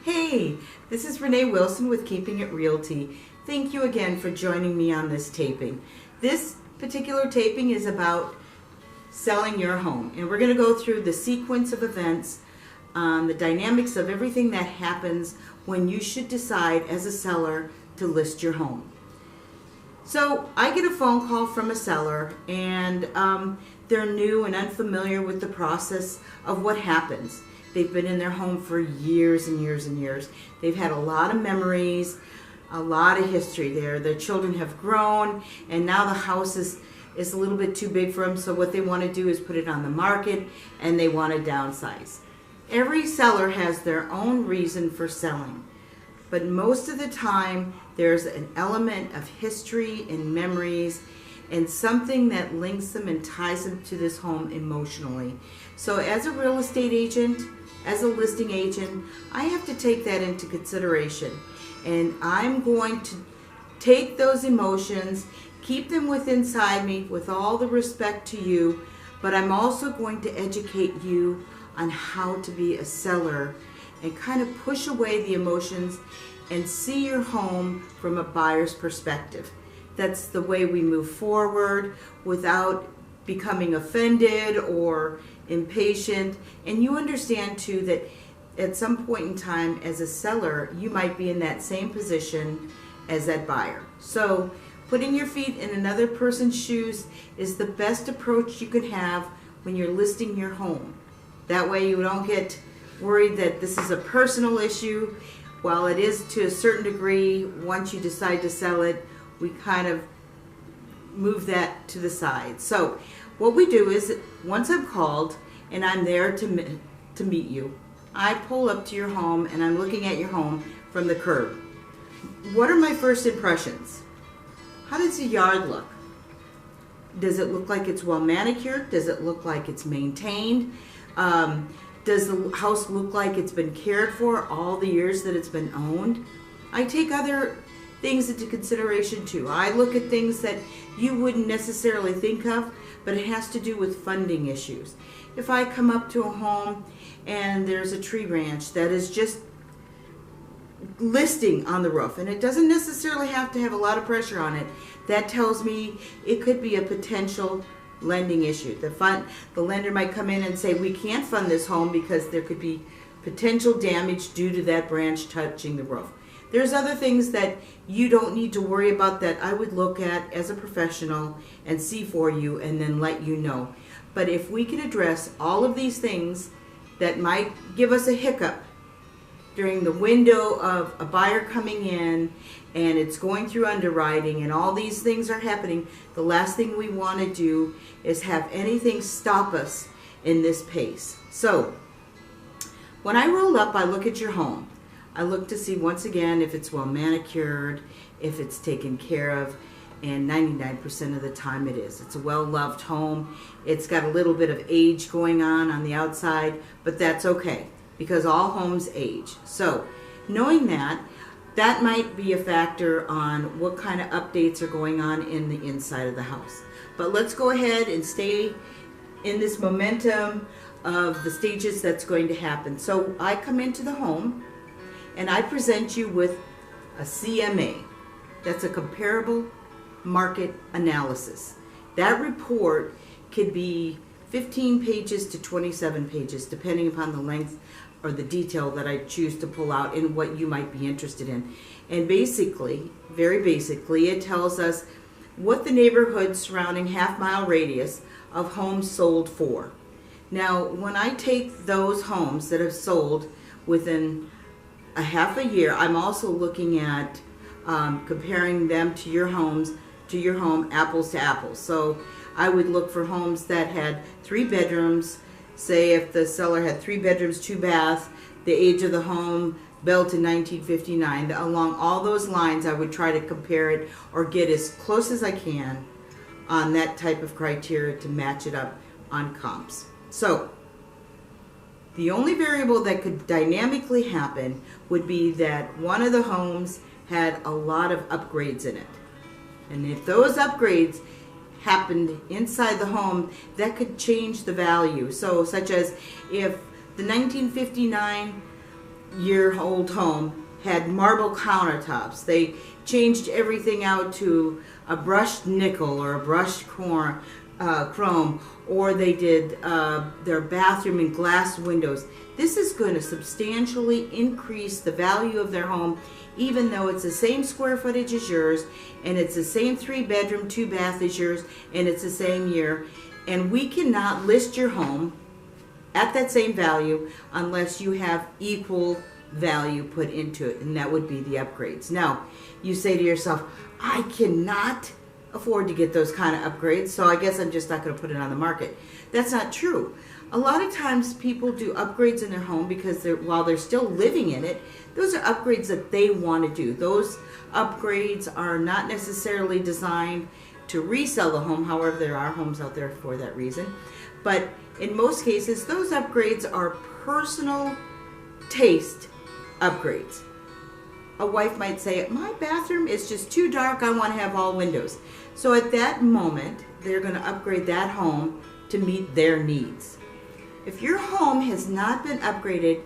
Hey, this is Renee Wilson with Keeping It Realty. Thank you again for joining me on this taping. This particular taping is about selling your home, and we're going to go through the sequence of events, the dynamics of everything that happens when you should decide as a seller to list your home. So I get a phone call from a seller, and they're new and unfamiliar with the process of what happens. They've been in their home for years and years and years. They've had a lot of memories, a lot of history there. Their children have grown, and now the house is a little bit too big for them, so what they want to do is put it on the market, and they want to downsize. Every seller has their own reason for selling, but most of the time there's an element of history and memories and something that links them and ties them to this home emotionally. So as a real estate agent, as a listing agent, I have to take that into consideration, and I'm going to take those emotions, keep them inside me with all the respect to you, but I'm also going to educate you on how to be a seller and kind of push away the emotions and see your home from a buyer's perspective. That's the way we move forward without becoming offended or impatient. And you understand too that at some point in time as a seller, you might be in that same position as that buyer. So putting your feet in another person's shoes is the best approach you can have when you're listing your home. That way you don't get worried that this is a personal issue. While it is to a certain degree, once you decide to sell it, we kind of move that to the side. So what we do is, once I'm called and I'm there to meet you, I pull up to your home and I'm looking at your home from the curb. What are my first impressions? How does the yard look? Does it look like it's well manicured? Does it look like it's maintained? Does the house look like it's been cared for all the years that it's been owned? I take other things into consideration too. I look at things that you wouldn't necessarily think of, but it has to do with funding issues. If I come up to a home and there's a tree branch that is just listing on the roof, and it doesn't necessarily have to have a lot of pressure on it, that tells me it could be a potential lending issue. The lender might come in and say, we can't fund this home because there could be potential damage due to that branch touching the roof. There's other things that you don't need to worry about that I would look at as a professional and see for you and then let you know. But if we can address all of these things that might give us a hiccup during the window of a buyer coming in and it's going through underwriting and all these things are happening, the last thing we want to do is have anything stop us in this pace. So when I roll up, I look at your home. I look to see once again if it's well manicured, if it's taken care of, and 99% of the time it is. It's a well-loved home. It's got a little bit of age going on the outside, but that's okay because all homes age. So knowing that, that might be a factor on what kind of updates are going on in the inside of the house. But let's go ahead and stay in this momentum of the stages that's going to happen. So I come into the home and I present you with a CMA. That's a comparable market analysis. That report could be 15 pages to 27 pages, depending upon the length or the detail that I choose to pull out and what you might be interested in. And basically, very basically, it tells us what the neighborhood surrounding half-mile radius of homes sold for. Now, when I take those homes that have sold within a half a year, I'm also looking at comparing them to your homes, to your home, apples to apples. So I would look for homes that had 3 bedrooms. Say if the seller had 3 bedrooms, 2 baths, the age of the home built in 1959. Along all those lines, I would try to compare it or get as close as I can on that type of criteria to match it up on comps. So the only variable that could dynamically happen would be that one of the homes had a lot of upgrades in it. And if those upgrades happened inside the home, that could change the value. So such as if the 1959 year old home had marble countertops. They changed everything out to a brushed nickel or a brushed chrome, or they did their bathroom in glass windows. This is going to substantially increase the value of their home, even though it's the same square footage as yours, and it's the same 3-bedroom, 2-bath as yours, and it's the same year. And we cannot list your home at that same value unless you have equal value put into it, and that would be the upgrades. Now, you say to yourself, I cannot afford to get those kind of upgrades, so I guess I'm just not going to put it on the market. That's not true. A lot of times people do upgrades in their home because while they're still living in it, those are upgrades that they want to do. Those upgrades are not necessarily designed to resell the home. However, there are homes out there for that reason. But in most cases, those upgrades are personal taste upgrades. A wife might say, my bathroom is just too dark, I want to have all windows. So at that moment, they're going to upgrade that home to meet their needs. If your home has not been upgraded,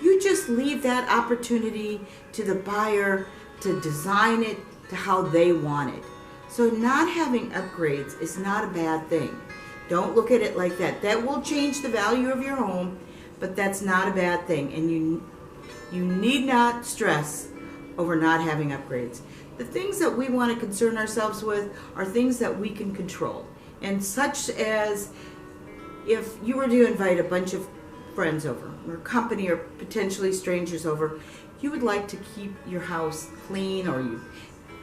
you just leave that opportunity to the buyer to design it to how they want it. So not having upgrades is not a bad thing. Don't look at it like that. That will change the value of your home, but that's not a bad thing. And you need not stress over not having upgrades. The things that we want to concern ourselves with are things that we can control. And such as if you were to invite a bunch of friends over, or company, or potentially strangers over, you would like to keep your house clean, or you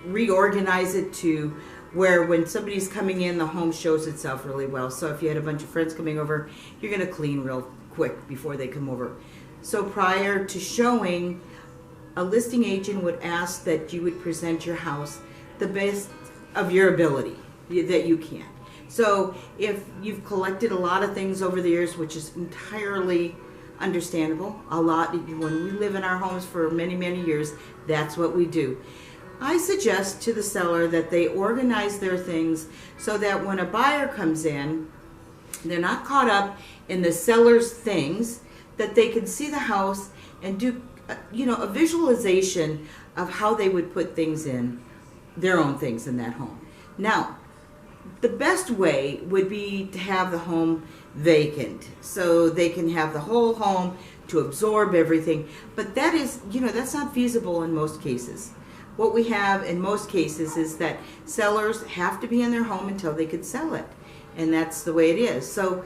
reorganize it to where when somebody's coming in, the home shows itself really well. So if you had a bunch of friends coming over, you're going to clean real quick before they come over. So prior to showing, a listing agent would ask that you would present your house the best of your ability that you can. So if you've collected a lot of things over the years, which is entirely understandable, when we live in our homes for many, many years, that's what we do. I suggest to the seller that they organize their things so that when a buyer comes in, they're not caught up in the seller's things, that they can see the house and do a visualization of how they would put things in, their own things in that home. Now, the best way would be to have the home vacant so they can have the whole home to absorb everything, but that is, that's not feasible in most cases. What we have in most cases is that sellers have to be in their home until they could sell it, and that's the way it is. So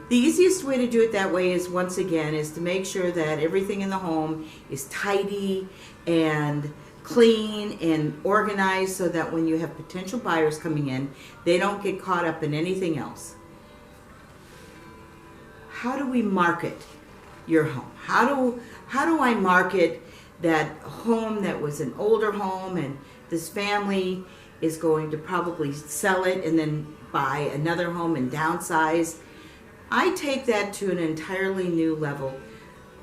the easiest way to do it that way is, once again, is to make sure that everything in the home is tidy and clean and organized so that when you have potential buyers coming in, they don't get caught up in anything else. How do we market your home? How do I market that home that was an older home and this family is going to probably sell it and then buy another home and downsize? I take that to an entirely new level.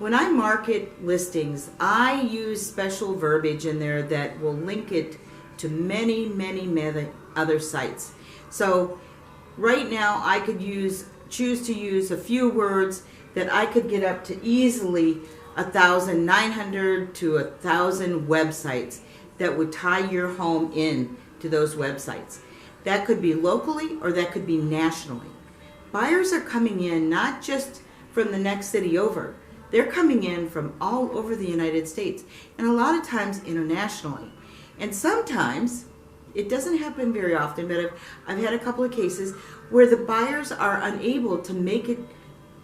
When I market listings, I use special verbiage in there that will link it to many, many, many other sites. So right now I could choose to use a few words that I could get up to easily 1,900 to 1,000 websites that would tie your home in to those websites. That could be locally or that could be nationally. Buyers are coming in not just from the next city over. They're coming in from all over the United States, and a lot of times internationally. And sometimes, it doesn't happen very often, but I've had a couple of cases where the buyers are unable to make it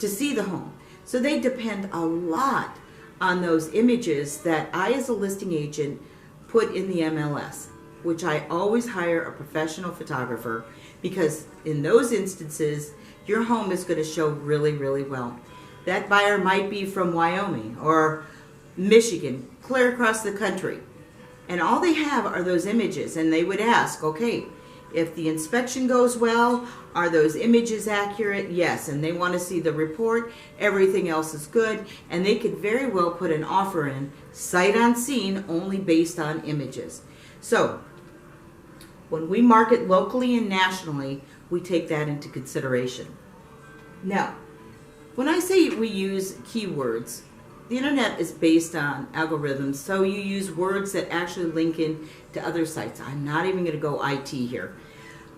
to see the home. So they depend a lot on those images that I, as a listing agent, put in the MLS, which I always hire a professional photographer, because in those instances, your home is going to show really, really well. That buyer might be from Wyoming or Michigan, clear across the country. And all they have are those images, and they would ask, okay, if the inspection goes well, are those images accurate? Yes, and they want to see the report, everything else is good, and they could very well put an offer in, sight unseen, only based on images. So, when we market locally and nationally, we take that into consideration. Now, when I say we use keywords, the internet is based on algorithms, so you use words that actually link in to other sites. I'm not even going to go IT here.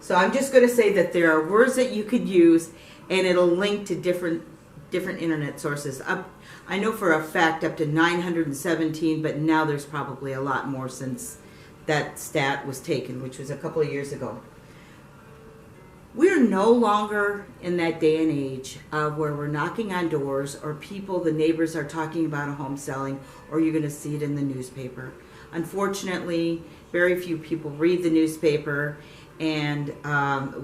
So I'm just going to say that there are words that you could use, and it'll link to different internet sources. I know for a fact up to 917, but now there's probably a lot more since that stat was taken, which was a couple of years ago. We're no longer in that day and age of where we're knocking on doors or the neighbors are talking about a home selling, or you're going to see it in the newspaper. Unfortunately, very few people read the newspaper, and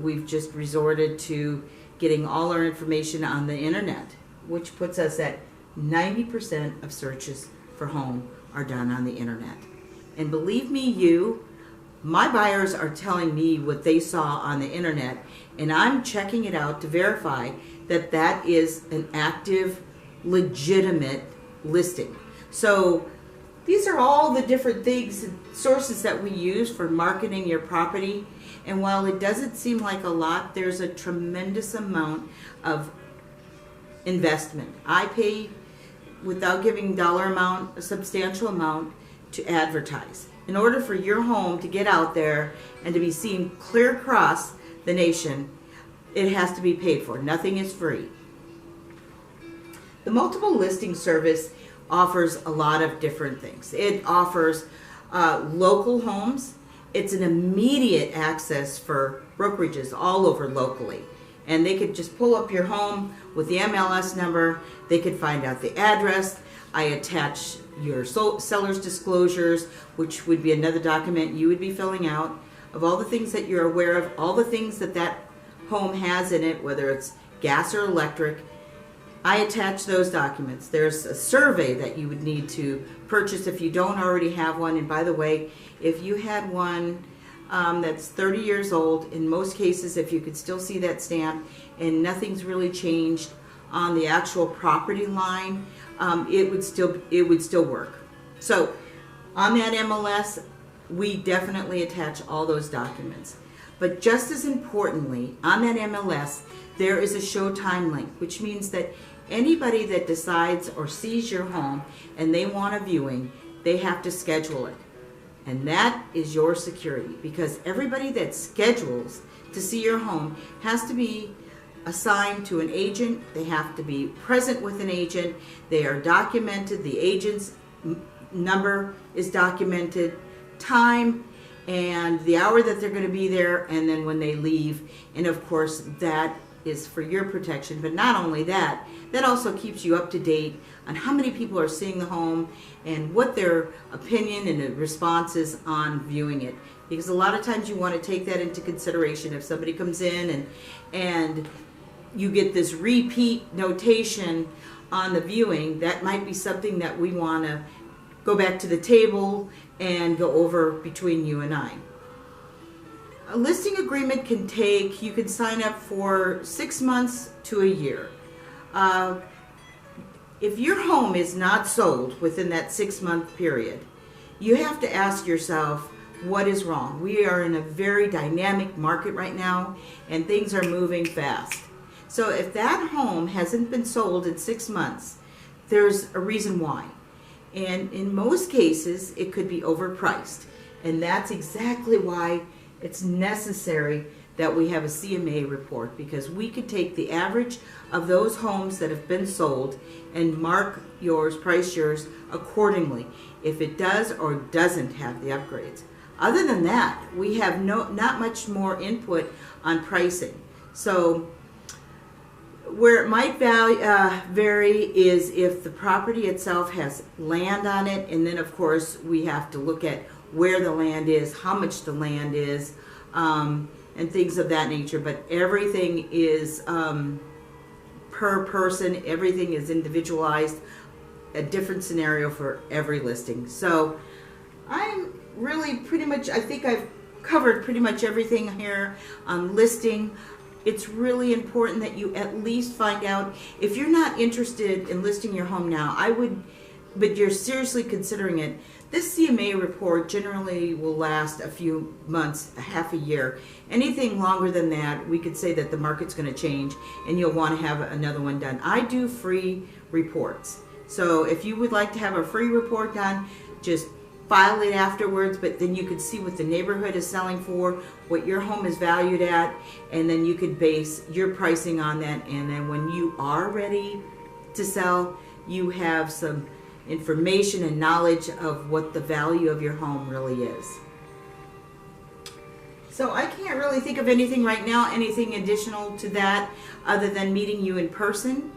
we've just resorted to getting all our information on the internet, which puts us at 90% of searches for home are done on the internet. And believe me, my buyers are telling me what they saw on the internet, and I'm checking it out to verify that that is an active, legitimate listing. So these are all the different things, sources that we use for marketing your property. And while it doesn't seem like a lot, there's a tremendous amount of investment. I pay, without giving dollar amount, a substantial amount to advertise. In order for your home to get out there and to be seen clear across the nation, it has to be paid for. Nothing is free. The multiple listing service offers a lot of different things. It offers local homes. It's an immediate access for brokerages all over locally. And they could just pull up your home with the MLS number. They could find out the address. I attach your seller's disclosures, which would be another document you would be filling out of all the things that you're aware of, all the things that that home has in it, whether it's gas or electric. I attach those documents. There's a survey that you would need to purchase if you don't already have one. And by the way, if you had one that's 30 years old, in most cases, if you could still see that stamp and nothing's really changed on the actual property line, it would still work. So on that MLS, we definitely attach all those documents. But just as importantly, on that MLS, there is a showtime link, which means that anybody that decides or sees your home and they want a viewing, they have to schedule it. And that is your security, because everybody that schedules to see your home has to be assigned to an agent. They have to be present with an agent. They are documented. The agent's number is documented, time, and the hour that they're going to be there, and then when they leave. And of course, that is for your protection. But not only that, that also keeps you up to date on how many people are seeing the home and what their opinion and response is on viewing it. Because a lot of times you want to take that into consideration. If somebody comes in and you get this repeat notation on the viewing, that might be something that we want to go back to the table and go over between you and I. A listing agreement can take, you can sign up for 6 months to a year. If your home is not sold within that 6-month period, you have to ask yourself, what is wrong? We are in a very dynamic market right now, and things are moving fast. So if that home hasn't been sold in 6 months, there's a reason why. And in most cases, it could be overpriced. And that's exactly why it's necessary that we have a CMA report, because we could take the average of those homes that have been sold and mark yours, price yours accordingly, if it does or doesn't have the upgrades. Other than that, we have not much more input on pricing. So where it might vary is if the property itself has land on it, and then of course we have to look at where the land is, how much the land is, and things of that nature. But everything is per person, everything is individualized, a different scenario for every listing. So I'm really pretty much, I think I've covered pretty much everything here on listing. It's really important that you at least find out, if you're not interested in listing your home now, but you're seriously considering it, this CMA report generally will last a few months, half a year. Anything longer than that, we could say that the market's going to change and you'll want to have another one done. I do free reports. So if you would like to have a free report done, just file it afterwards, but then you could see what the neighborhood is selling for, what your home is valued at, and then you could base your pricing on that. And then when you are ready to sell, you have some information and knowledge of what the value of your home really is. So I can't really think of anything right now, anything additional to that, other than meeting you in person,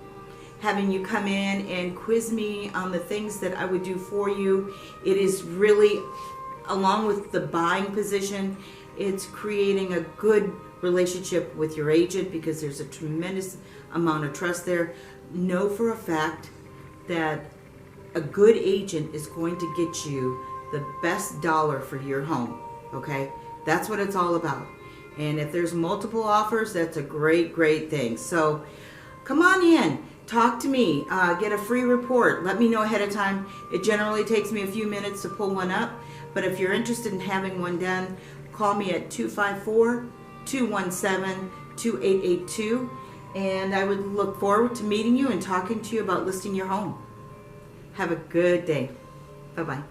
having you come in and quiz me on the things that I would do for you. It is really, along with the buying position, it's creating a good relationship with your agent, because there's a tremendous amount of trust there. Know for a fact that a good agent is going to get you the best dollar for your home, okay? That's what it's all about. And if there's multiple offers, that's a great, great thing. So come on in. Talk to me, get a free report. Let me know ahead of time. It generally takes me a few minutes to pull one up, but if you're interested in having one done, call me at 254-217-2882, and I would look forward to meeting you and talking to you about listing your home. Have a good day. Bye-bye.